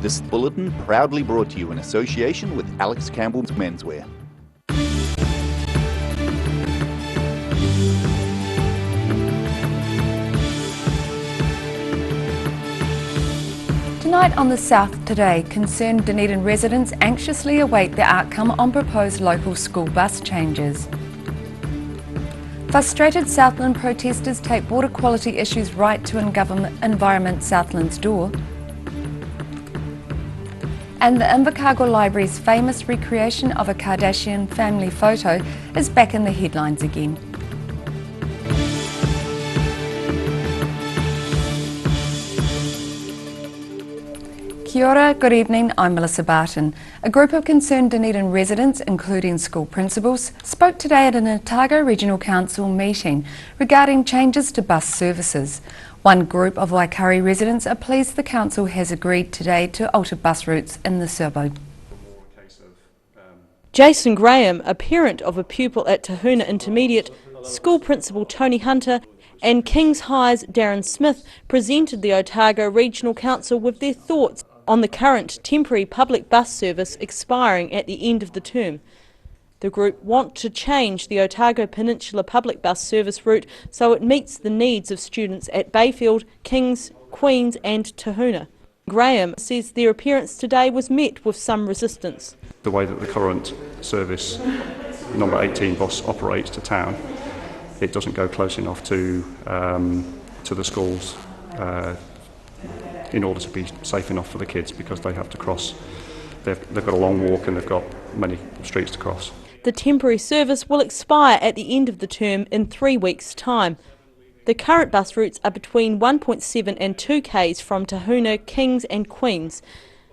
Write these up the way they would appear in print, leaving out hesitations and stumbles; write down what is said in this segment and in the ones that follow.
This bulletin proudly brought to you in association with Alex Campbell's Menswear. Tonight on the South Today, concerned Dunedin residents anxiously await the outcome on proposed local school bus changes. Frustrated Southland protesters take water quality issues right to Environment Southland's door. And the Invercargill Library's famous recreation of a Kardashian family photo is back in the headlines again. Kia ora, good evening, I'm Melissa Barton. A group of concerned Dunedin residents, including school principals, spoke today at an Otago Regional Council meeting regarding changes to bus services. One group of Waikari residents are pleased the council has agreed today to alter bus routes in the suburb. Jason Graham, a parent of a pupil at Tahuna Intermediate, school principal Tony Hunter and Kings High's Darren Smith presented the Otago Regional Council with their thoughts on the current temporary public bus service expiring at the end of the term. The group want to change the Otago Peninsula public bus service route so it meets the needs of students at Bayfield, Kings, Queens and Tahuna. Graham says their appearance today was met with some resistance. The way that the current service number 18 bus operates to town, it doesn't go close enough to the schools in order to be safe enough for the kids, because they have to cross. They've got a long walk and they've got many streets to cross. The temporary service will expire at the end of the term in 3 weeks' time. The current bus routes are between 1.7 and 2 k's from Tahuna, Kings and Queens.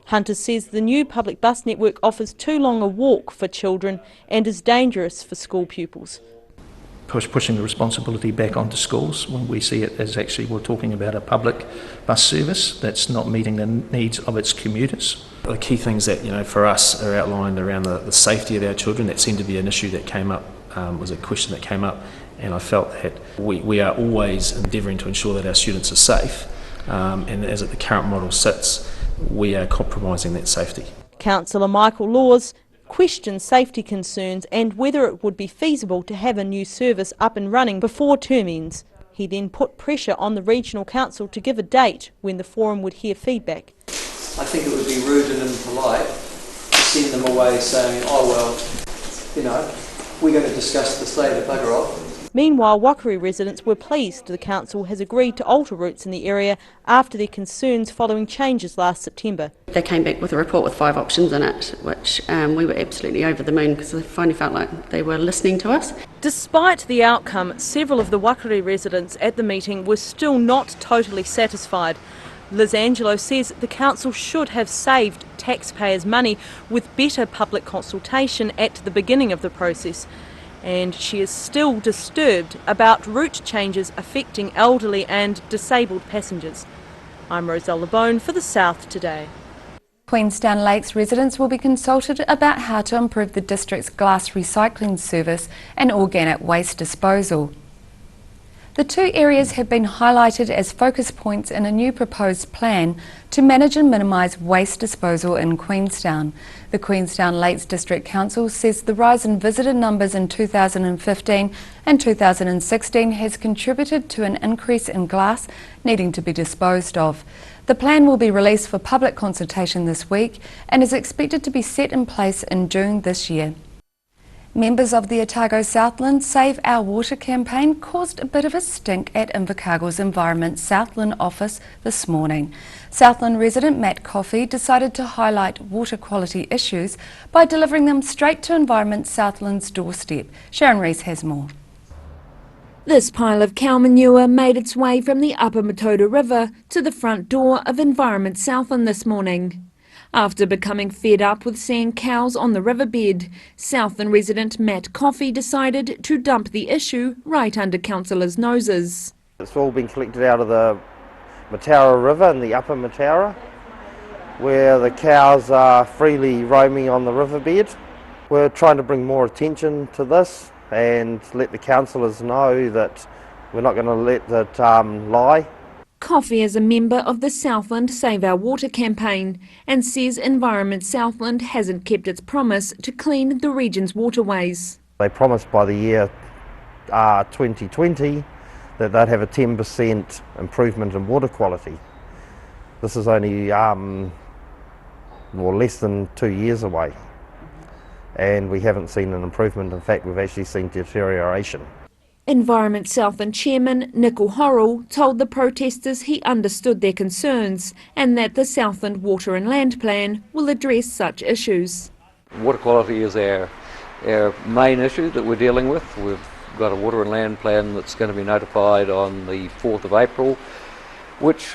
Hunter says the new public bus network offers too long a walk for children and is dangerous for school pupils. Pushing the responsibility back onto schools when we see it as actually we're talking about a public bus service that's not meeting the needs of its commuters. The key things that for us are outlined around the safety of our children. That seemed to be an issue that came up, was a question that came up, and I felt that we are always endeavouring to ensure that our students are safe, and as the current model sits, we are compromising that safety. Councillor Michael Laws questioned safety concerns and whether it would be feasible to have a new service up and running before term ends. He then put pressure on the Regional Council to give a date when the forum would hear feedback. I think it would be rude and impolite to send them away saying, oh well, we're going to discuss this later, bugger off. Meanwhile, Waikari residents were pleased the council has agreed to alter routes in the area after their concerns following changes last September. They came back with a report with 5 options in it, which we were absolutely over the moon because I finally felt like they were listening to us. Despite the outcome, several of the Waikari residents at the meeting were still not totally satisfied. Liz Angelo says the council should have saved taxpayers' money with better public consultation at the beginning of the process. And she is still disturbed about route changes affecting elderly and disabled passengers. I'm Roselle LeBone for the South Today. Queenstown Lakes residents will be consulted about how to improve the district's glass recycling service and organic waste disposal. The two areas have been highlighted as focus points in a new proposed plan to manage and minimise waste disposal in Queenstown. The Queenstown Lakes District Council says the rise in visitor numbers in 2015 and 2016 has contributed to an increase in glass needing to be disposed of. The plan will be released for public consultation this week and is expected to be set in place in June this year. Members of the Otago Southland Save Our Water campaign caused a bit of a stink at Invercargill's Environment Southland office this morning. Southland resident Matt Coffey decided to highlight water quality issues by delivering them straight to Environment Southland's doorstep. Sharon Rees has more. This pile of cow manure made its way from the Upper Matoda River to the front door of Environment Southland this morning. After becoming fed up with seeing cows on the riverbed, Southland resident Matt Coffey decided to dump the issue right under councillors' noses. It's all been collected out of the Mataura River in the Upper Mataura, where the cows are freely roaming on the riverbed. We're trying to bring more attention to this and let the councillors know that we're not going to let it lie. Coffey is a member of the Southland Save Our Water campaign and says Environment Southland hasn't kept its promise to clean the region's waterways. They promised by the year 2020 that they'd have a 10% improvement in water quality. This is only less than 2 years away, and we haven't seen an improvement. In fact, we've actually seen deterioration. Environment Southland Chairman Nicol Horrell told the protesters he understood their concerns and that the Southland Water and Land Plan will address such issues. Water quality is our main issue that we're dealing with. We've got a water and land plan that's going to be notified on the 4th of April, which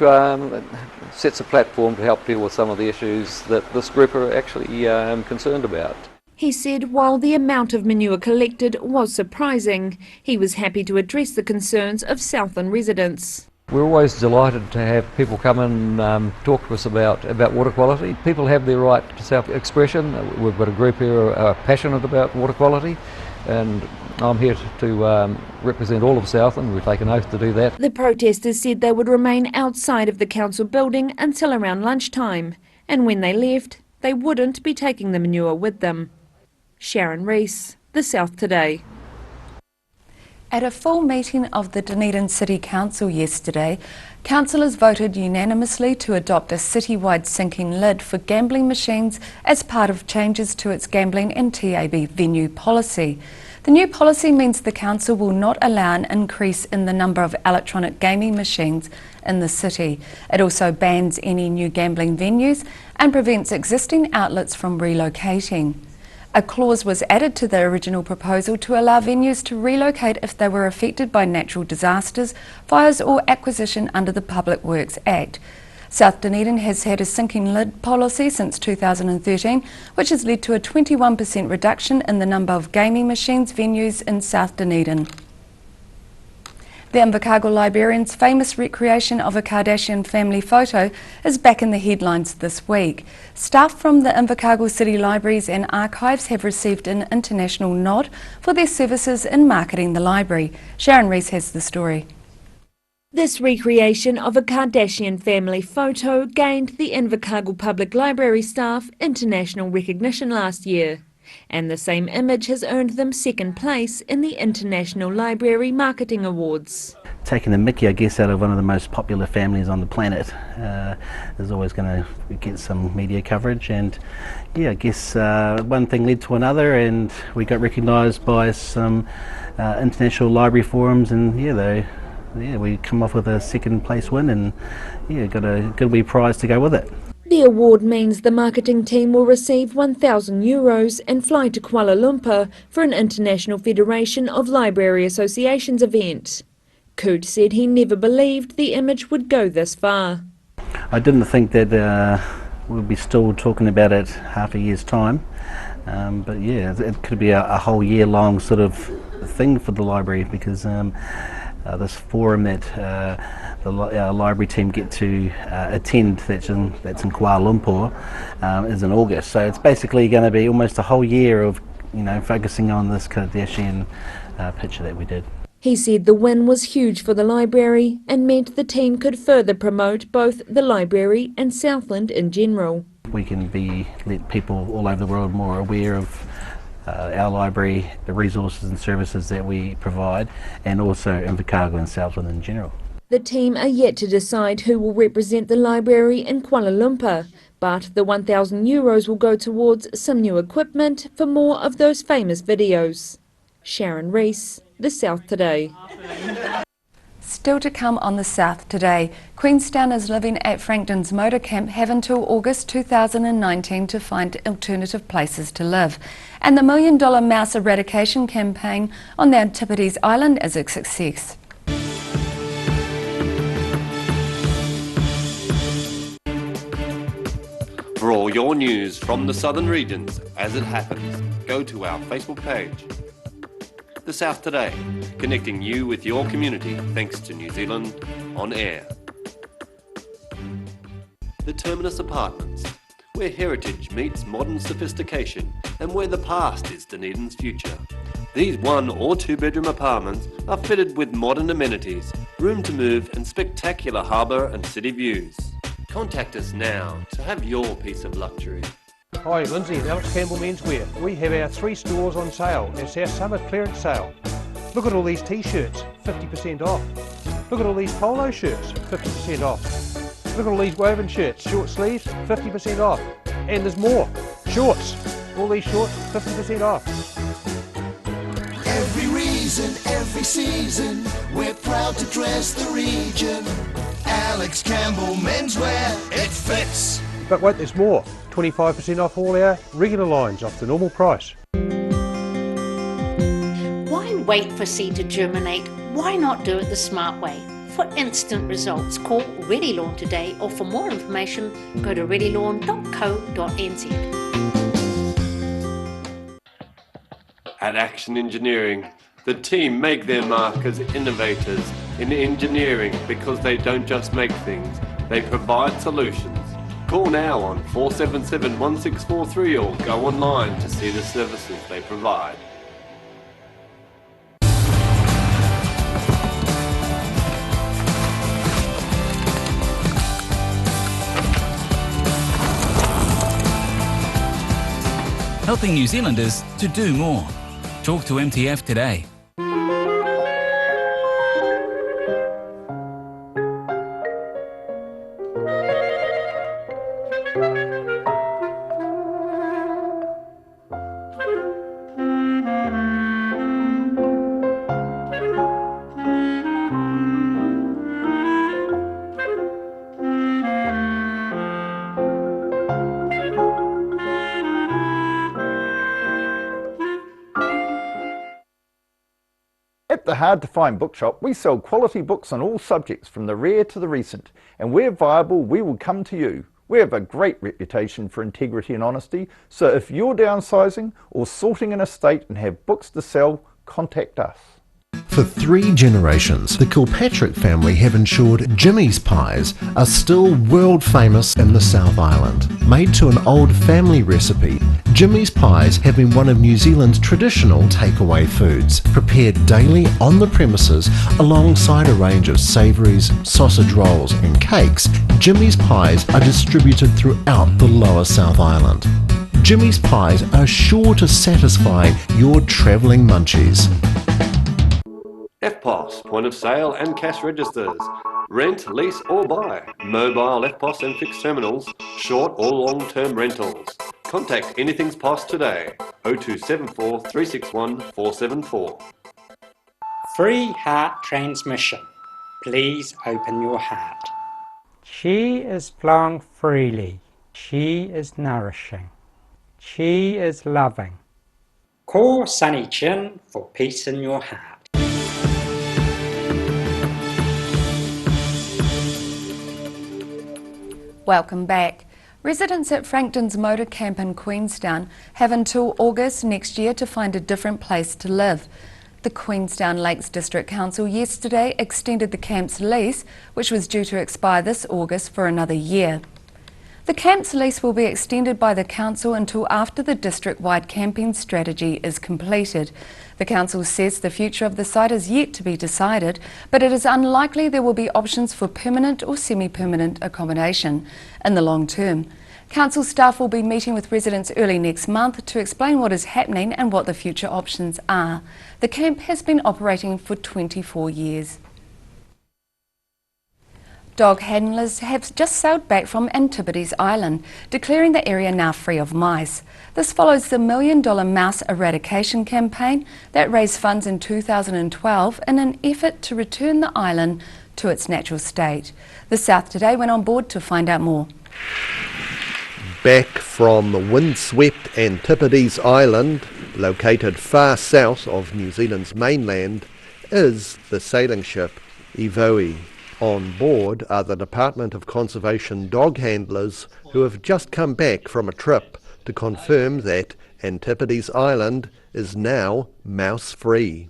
sets a platform to help deal with some of the issues that this group are actually concerned about. He said while the amount of manure collected was surprising, he was happy to address the concerns of Southland residents. We're always delighted to have people come and talk to us about water quality. People have their right to self-expression. We've got a group here who are passionate about water quality, and I'm here to represent all of Southland. We take an oath to do that. The protesters said they would remain outside of the council building until around lunchtime, and when they left, they wouldn't be taking the manure with them. Sharon Rees, The South Today. At a full meeting of the Dunedin City Council yesterday, councillors voted unanimously to adopt a citywide sinking lid for gambling machines as part of changes to its gambling and TAB venue policy. The new policy means the council will not allow an increase in the number of electronic gaming machines in the city. It also bans any new gambling venues and prevents existing outlets from relocating. A clause was added to the original proposal to allow venues to relocate if they were affected by natural disasters, fires or acquisition under the Public Works Act. South Dunedin has had a sinking lid policy since 2013, which has led to a 21% reduction in the number of gaming machines venues in South Dunedin. The Invercargill Librarian's famous recreation of a Kardashian family photo is back in the headlines this week. Staff from the Invercargill City Libraries and Archives have received an international nod for their services in marketing the library. Sharon Rees has the story. This recreation of a Kardashian family photo gained the Invercargill Public Library staff international recognition last year. And the same image has earned them second place in the International Library Marketing Awards. Taking the mickey, I guess, out of one of the most popular families on the planet is always going to get some media coverage, and yeah, I guess one thing led to another, and we got recognised by some international library forums, and we come off with a second place win, and got a wee prize to go with it. The award means the marketing team will receive €1,000 and fly to Kuala Lumpur for an International Federation of Library Associations event. Coote said he never believed the image would go this far. I didn't think that we'll be still talking about it half a year's time, but yeah, it could be a whole year-long sort of thing for the library, because this forum that our library team get to attend, that's in Kuala Lumpur, is in August. So it's basically going to be almost a whole year of focusing on this Kardashian picture that we did. He said the win was huge for the library and meant the team could further promote both the library and Southland in general. We can let people all over the world more aware of our library, the resources and services that we provide, and also Invercargill and Southland in general. The team are yet to decide who will represent the library in Kuala Lumpur, but the €1,000 will go towards some new equipment for more of those famous videos. Sharon Rees, The South Today. Still to come on The South Today, Queenstowners living at Frankton's Motor Camp have until August 2019 to find alternative places to live. And the $1 million mouse eradication campaign on the Antipodes Island is a success. For all your news from the southern regions as it happens, go to our Facebook page. The South Today, connecting you with your community thanks to New Zealand On Air. The Terminus Apartments, where heritage meets modern sophistication and where the past is Dunedin's future. These 1 or 2 bedroom apartments are fitted with modern amenities room to move and spectacular harbour and city views. Contact us now to have your piece of luxury. Hi, Lindsay at Alex Campbell Menswear. We have our 3 stores on sale. It's our summer clearance sale. Look at all these t-shirts, 50% off. Look at all these polo shirts, 50% off. Look at all these woven shirts, short sleeves, 50% off. And there's more. Shorts, all these shorts, 50% off. Every reason, every season, we're proud to dress the region. Alex Campbell Menswear, it fits. But wait, there's more. 25% off all our regular lines off the normal price. Why wait for seed to germinate? Why not do it the smart way? For instant results, call Ready Lawn today, or for more information, go to readylawn.co.nz. At Action Engineering, the team make their mark as innovators in engineering because they don't just make things, they provide solutions. Call now on 477 1643 or go online to see the services they provide. Helping New Zealanders to do more. Talk to MTF today. At the Hard to Find Bookshop, we sell quality books on all subjects from the rare to the recent, and where viable, we will come to you. We have a great reputation for integrity and honesty, so if you're downsizing or sorting an estate and have books to sell, contact us. For 3 generations, the Kilpatrick family have ensured Jimmy's pies are still world famous in the South Island. Made to an old family recipe, Jimmy's pies have been one of New Zealand's traditional takeaway foods, prepared daily on the premises alongside a range of savouries, sausage rolls and cakes. Jimmy's pies are distributed throughout the lower South Island. Jimmy's pies are sure to satisfy your travelling munchies. FPOS, point of sale and cash registers. Rent, lease or buy. Mobile FPOS and fixed terminals. Short or long-term rentals. Contact Anything's POS today. 0274 361 474. Free heart transmission. Please open your heart. Chi is flowing freely. Chi is nourishing. Chi is loving. Call Sunny Chin for peace in your heart. Welcome back. Residents at Frankton's Motor Camp in Queenstown have until August next year to find a different place to live. The Queenstown Lakes District Council yesterday extended the camp's lease, which was due to expire this August, for another year. The camp's lease will be extended by the council until after the district-wide camping strategy is completed. The council says the future of the site is yet to be decided, but it is unlikely there will be options for permanent or semi-permanent accommodation in the long term. Council staff will be meeting with residents early next month to explain what is happening and what the future options are. The camp has been operating for 24 years. Dog handlers have just sailed back from Antipodes Island, declaring the area now free of mice. This follows the $1 million mouse eradication campaign that raised funds in 2012 in an effort to return the island to its natural state. The South Today went on board to find out more. Back from the windswept Antipodes Island, located far south of New Zealand's mainland, is the sailing ship Evoe. On board are the Department of Conservation dog handlers who have just come back from a trip to confirm that Antipodes Island is now mouse-free.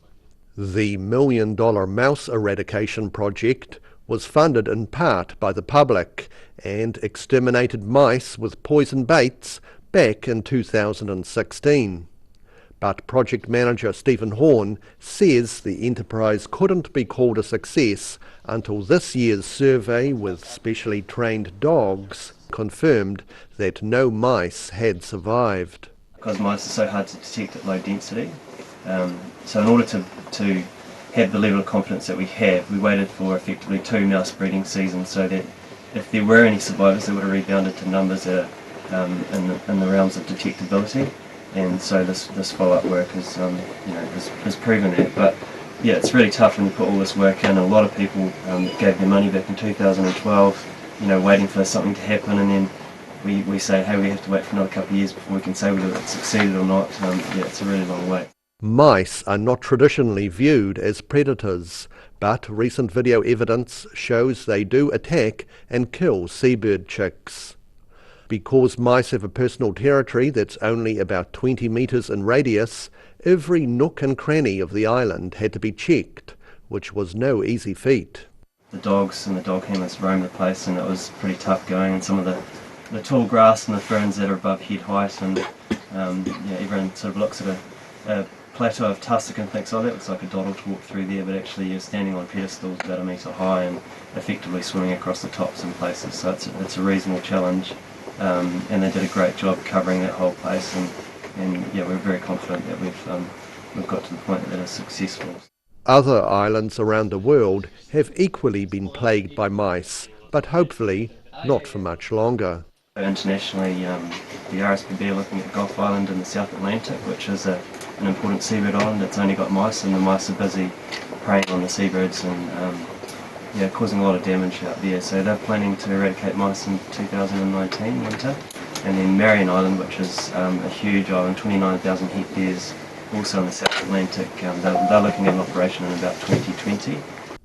The $1 million mouse eradication project was funded in part by the public and exterminated mice with poison baits back in 2016. But project manager Stephen Horn says the enterprise couldn't be called a success until this year's survey with specially trained dogs confirmed that no mice had survived. Because mice are so hard to detect at low density, so in order to have the level of confidence that we have, we waited for effectively 2 mouse breeding seasons so that if there were any survivors, they would have rebounded to numbers that are in the realms of detectability. And so this follow-up work has proven that. But yeah, it's really tough when you put all this work in. A lot of people gave their money back in 2012, waiting for something to happen, and then we say, hey, we have to wait for another couple of years before we can say whether it succeeded or not. It's a really long wait. Mice are not traditionally viewed as predators, but recent video evidence shows they do attack and kill seabird chicks. Because mice have a personal territory that's only about 20 metres in radius, every nook and cranny of the island had to be checked, which was no easy feat. The dogs and the dog handlers roamed the place, and it was pretty tough going, and some of the tall grass and the ferns that are above head height, and everyone sort of looks at a plateau of tussock and thinks, oh, that looks like a doddle to walk through there, but actually you're standing on pedestals about 1 metre high and effectively swimming across the tops in places, so it's a reasonable challenge. And they did a great job covering that whole place, and we're very confident that we've got to the point that it's successful. Other islands around the world have equally been plagued by mice, but hopefully not for much longer. Internationally, the RSPB are looking at Gulf Island in the South Atlantic, which is an important seabird island. It's only got mice, and the mice are busy preying on the seabirds and causing a lot of damage out there. So they're planning to eradicate mice in 2019 winter. And then Marion Island, which is a huge island, 29,000 hectares, also in the South Atlantic, they're looking at an operation in about 2020.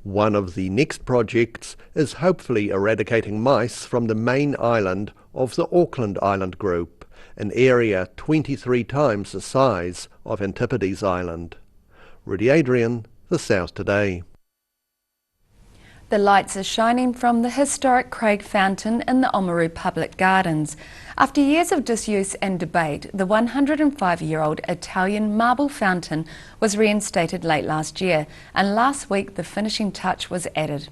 One of the next projects is hopefully eradicating mice from the main island of the Auckland Island Group, an area 23 times the size of Antipodes Island. Rudy Adrian, The South Today. The lights are shining from the historic Craig Fountain in the Oamaru Public Gardens. After years of disuse and debate, the 105-year-old Italian marble fountain was reinstated late last year, and last week the finishing touch was added.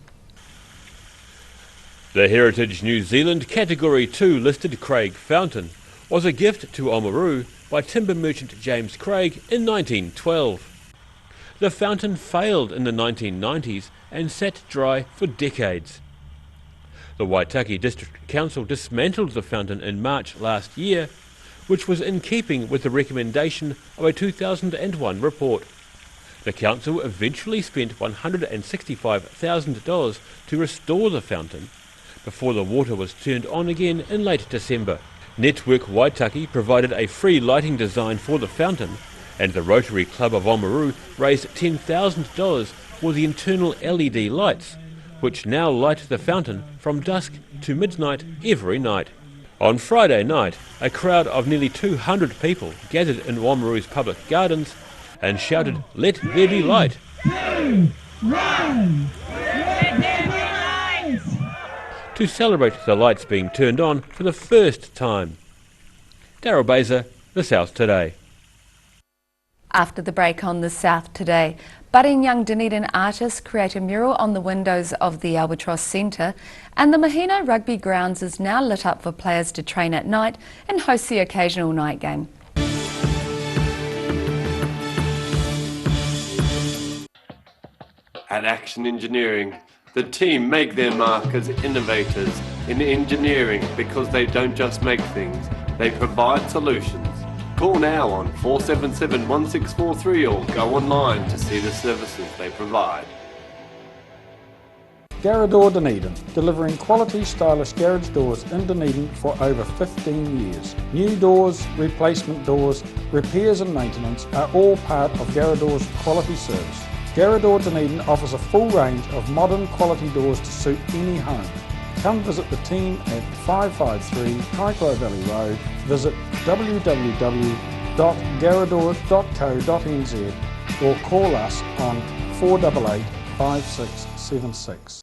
The Heritage New Zealand Category 2 listed Craig Fountain was a gift to Oamaru by timber merchant James Craig in 1912. The fountain failed in the 1990s and sat dry for decades. The Waitaki District Council dismantled the fountain in March last year, which was in keeping with the recommendation of a 2001 report. The council eventually spent $165,000 to restore the fountain before the water was turned on again in late December. Network Waitaki provided a free lighting design for the fountain, and the Rotary Club of Oamaru raised $10,000 for the internal LED lights, which now light the fountain from dusk to midnight every night. On Friday night, a crowd of nearly 200 people gathered in Oamaru's public gardens and shouted, "Let there be light!" to celebrate the lights being turned on for the first time. Daryl Baser, The South Today. After the break on The South Today, budding young Dunedin artists create a mural on the windows of the Albatross Centre, and the Mahina Rugby Grounds is now lit up for players to train at night and host the occasional night game. At Action Engineering, the team make their mark as innovators in engineering because they don't just make things, they provide solutions. Call now on 477-1643 or go online to see the services they provide. Garrador Dunedin, delivering quality stylish garage doors in Dunedin for over 15 years. New doors, replacement doors, repairs and maintenance are all part of Garrador's quality service. Garrador Dunedin offers a full range of modern quality doors to suit any home. Come visit the team at 553 Kaikoura Valley Road. Visit www.garrador.co.nz or call us on 488 5676.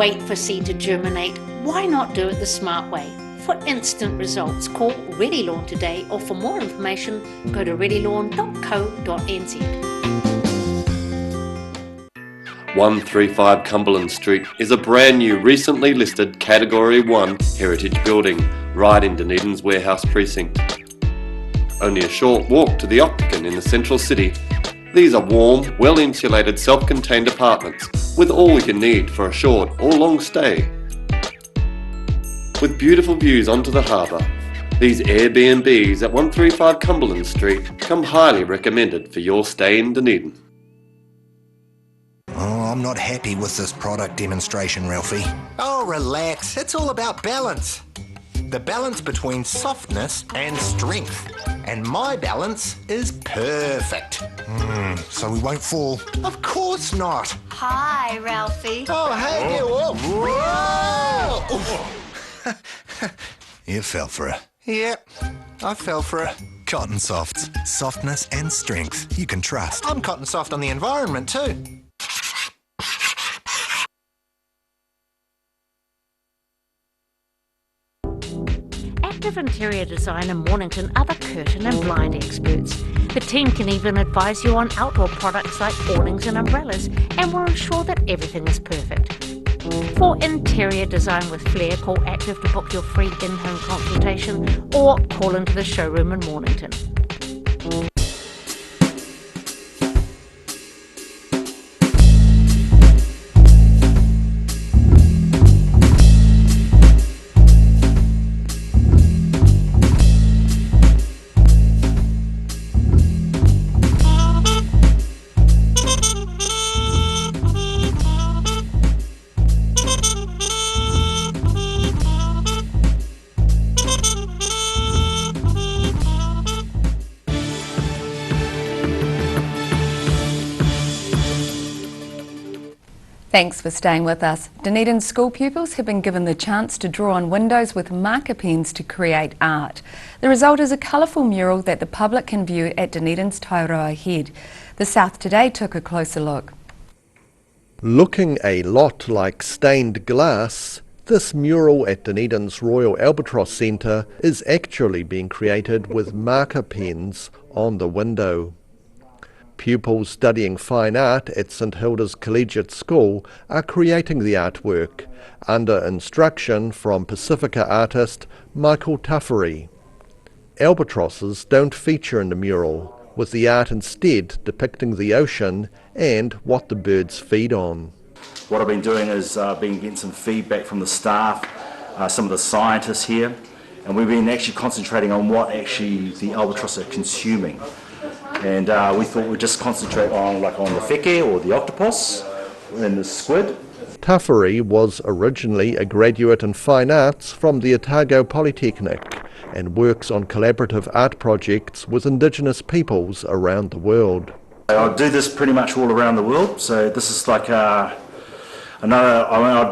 wait for seed to germinate. Why not do it the smart way? For instant results, call Ready Lawn today, or for more information, go to readylawn.co.nz. 135 Cumberland Street is a brand new, recently listed Category 1 heritage building right in Dunedin's warehouse precinct. Only a short walk to the Octagon in the central city. These are warm, well-insulated, self-contained apartments with all you need for a short or long stay. With beautiful views onto the harbour, these Airbnbs at 135 Cumberland Street come highly recommended for your stay in Dunedin. Oh, I'm not happy with this product demonstration, Ralphie. Oh, relax. It's all about balance. The balance between softness and strength. And my balance is perfect. So we won't fall. Of course not. Hi, Ralphie. Oh, hey there. Whoa. You fell for it. Yep, I fell for it. Cotton Softs. Softness and strength you can trust. I'm cotton soft on the environment too. Active Interior Design in Mornington are the curtain and blind experts. The team can even advise you on outdoor products like awnings and umbrellas, and will ensure that everything is perfect. For interior design with flair, call Active to book your free in-home consultation, or call into the showroom in Mornington. Thanks for staying with us. Dunedin school pupils have been given the chance to draw on windows with marker pens to create art. The result is a colourful mural that the public can view at Dunedin's Taiaroa Head. The South Today took a closer look. Looking a lot like stained glass, this mural at Dunedin's Royal Albatross Centre is actually being created with marker pens on the window. Pupils studying fine art at St Hilda's Collegiate School are creating the artwork under instruction from Pacifica artist Michael Tuffery. Albatrosses don't feature in the mural, with the art instead depicting the ocean and what the birds feed on. What I've been doing is getting some feedback from the staff, some of the scientists here, and we've been actually concentrating on what actually the albatross are consuming. And we thought we'd just concentrate on the wheke or the octopus and the squid. Tuffery was originally a graduate in fine arts from the Otago Polytechnic and works on collaborative art projects with Indigenous peoples around the world. I do this pretty much all around the world, so this is like I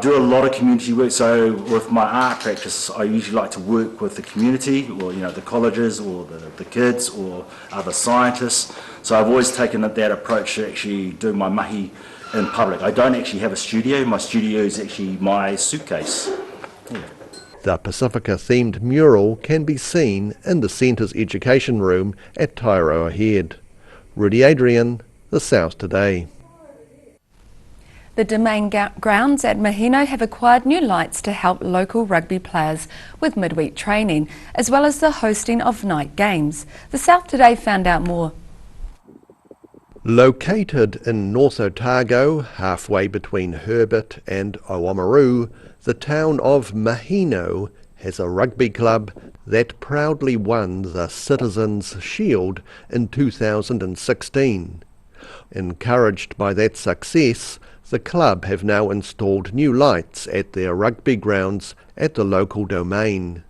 do a lot of community work, so with my art practice I usually like to work with the community, or the colleges or the kids or other scientists. So I've always taken that approach to actually doing my mahi in public. I don't actually have a studio, my studio is actually my suitcase. Yeah. The Pacifica themed mural can be seen in the centre's education room at Taiaroa Head. Rudy Adrian, The South Today. The Domain grounds at Mahino have acquired new lights to help local rugby players with midweek training, as well as the hosting of night games. The South Today found out more. Located in North Otago, halfway between Herbert and Oamaru, the town of Mahino has a rugby club that proudly won the Citizens' Shield in 2016. Encouraged by that success, the club have now installed new lights at their rugby grounds at the local domain.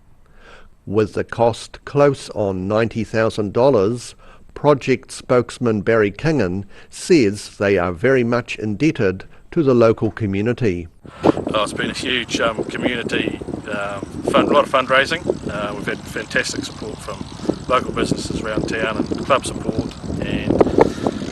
With the cost close on $90,000, project spokesman Barry Kingan says they are very much indebted to the local community. It's been a huge community, a lot of fundraising. We've had fantastic support from local businesses around town and club support and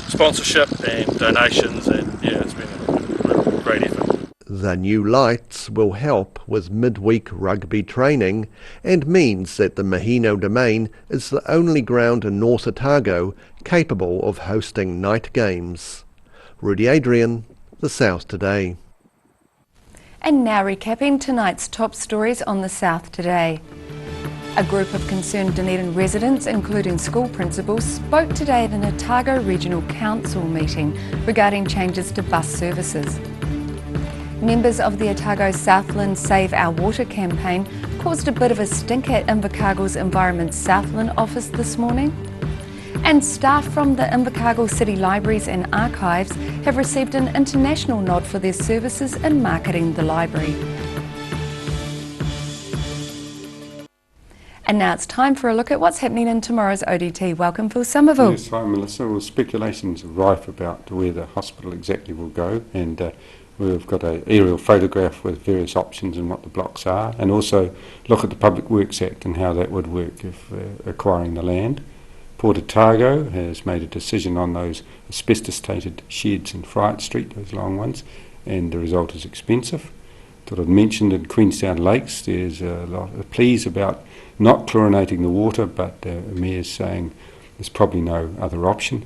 sponsorship and donations, and yeah, it's been a great effort. The new lights will help with midweek rugby training and means that the Mahino Domain is the only ground in North Otago capable of hosting night games. Rudy Adrian, The South Today. And now recapping tonight's top stories on The South Today. A group of concerned Dunedin residents, including school principals, spoke today at an Otago Regional Council meeting regarding changes to bus services. Members of the Otago Southland Save Our Water campaign caused a bit of a stink at Invercargill's Environment Southland office this morning. And staff from the Invercargill City Libraries and Archives have received an international nod for their services in marketing the library. And now it's time for a look at what's happening in tomorrow's ODT. Welcome, Phil Somerville. Yes, hi Melissa. Well, speculations are rife about where the hospital exactly will go, and we've got an aerial photograph with various options and what the blocks are, and also look at the Public Works Act and how that would work if acquiring the land. Port Otago has made a decision on those asbestos-tainted sheds in Fright Street, those long ones, and the result is expensive. Thought I'd mentioned in Queenstown Lakes there's a lot of pleas about not chlorinating the water, but the Mayor's saying there's probably no other option.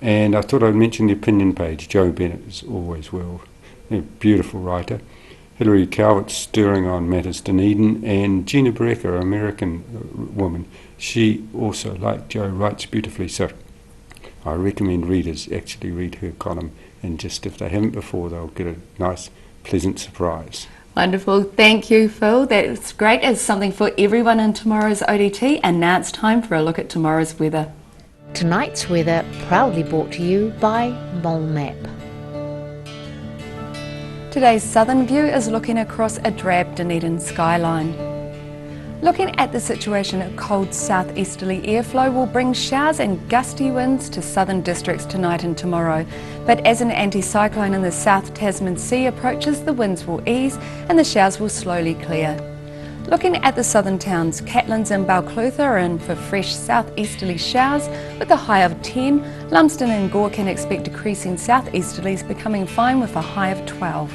And I thought I'd mention the opinion page. Joe Bennett is always well, a beautiful writer. Hilary Calvert's stirring on matters Dunedin, and Gina Barreca, an American woman, she also, like Joe, writes beautifully. So I recommend readers actually read her column, and just if they haven't before, they'll get a nice, pleasant surprise. Wonderful. Thank you, Phil. That's great. It's something for everyone in tomorrow's ODT. And now it's time for a look at tomorrow's weather. Tonight's weather proudly brought to you by MoleMap. Today's southern view is looking across a drab Dunedin skyline. Looking at the situation, a cold southeasterly airflow will bring showers and gusty winds to southern districts tonight and tomorrow. But as an anticyclone in the South Tasman Sea approaches, the winds will ease and the showers will slowly clear. Looking at the southern towns, Catlins and Balclutha are in for fresh southeasterly showers with a high of 10. Lumsden and Gore can expect decreasing southeasterlies, becoming fine with a high of 12.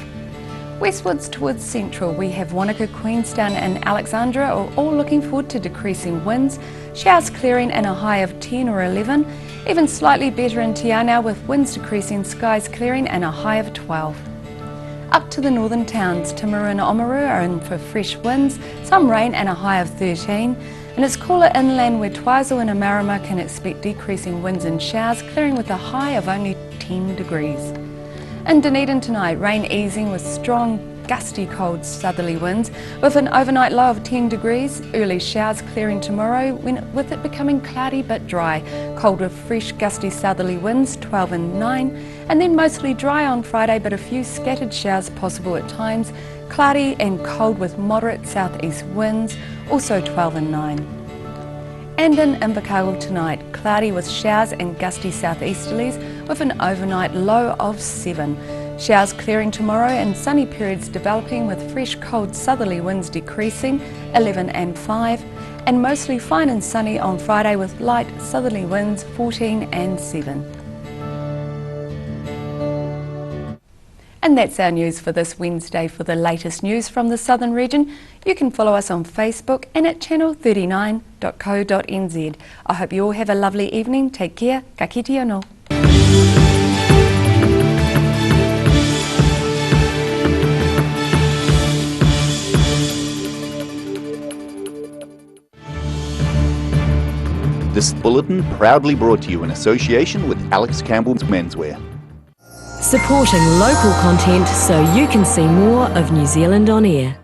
Westwards towards central, we have Wanaka, Queenstown and Alexandra are all looking forward to decreasing winds, showers clearing and a high of 10 or 11. Even slightly better in Te Anau with winds decreasing, skies clearing and a high of 12. Up to the northern towns, Timaru and Oamaru are in for fresh winds, some rain and a high of 13. And it's cooler inland where Twizel and Amarama can expect decreasing winds and showers, clearing with a high of only 10 degrees. In Dunedin tonight, rain easing with strong, gusty, cold southerly winds with an overnight low of 10 degrees. Early showers clearing tomorrow, with it becoming cloudy but dry. Cold with fresh, gusty southerly winds, 12 and 9. And then mostly dry on Friday, but a few scattered showers possible at times. Cloudy and cold with moderate southeast winds, also 12 and 9. And in Invercargill tonight, cloudy with showers and gusty southeasterlies with an overnight low of 7. Showers clearing tomorrow and sunny periods developing with fresh cold southerly winds decreasing, 11 and 5. And mostly fine and sunny on Friday with light southerly winds, 14 and 7. And that's our news for this Wednesday. For the latest news from the Southern region, you can follow us on Facebook and at channel39.co.nz. I hope you all have a lovely evening. Take care. Ka kite anō. This bulletin proudly brought to you in association with Alex Campbell's Menswear. Supporting local content so you can see more of New Zealand on air.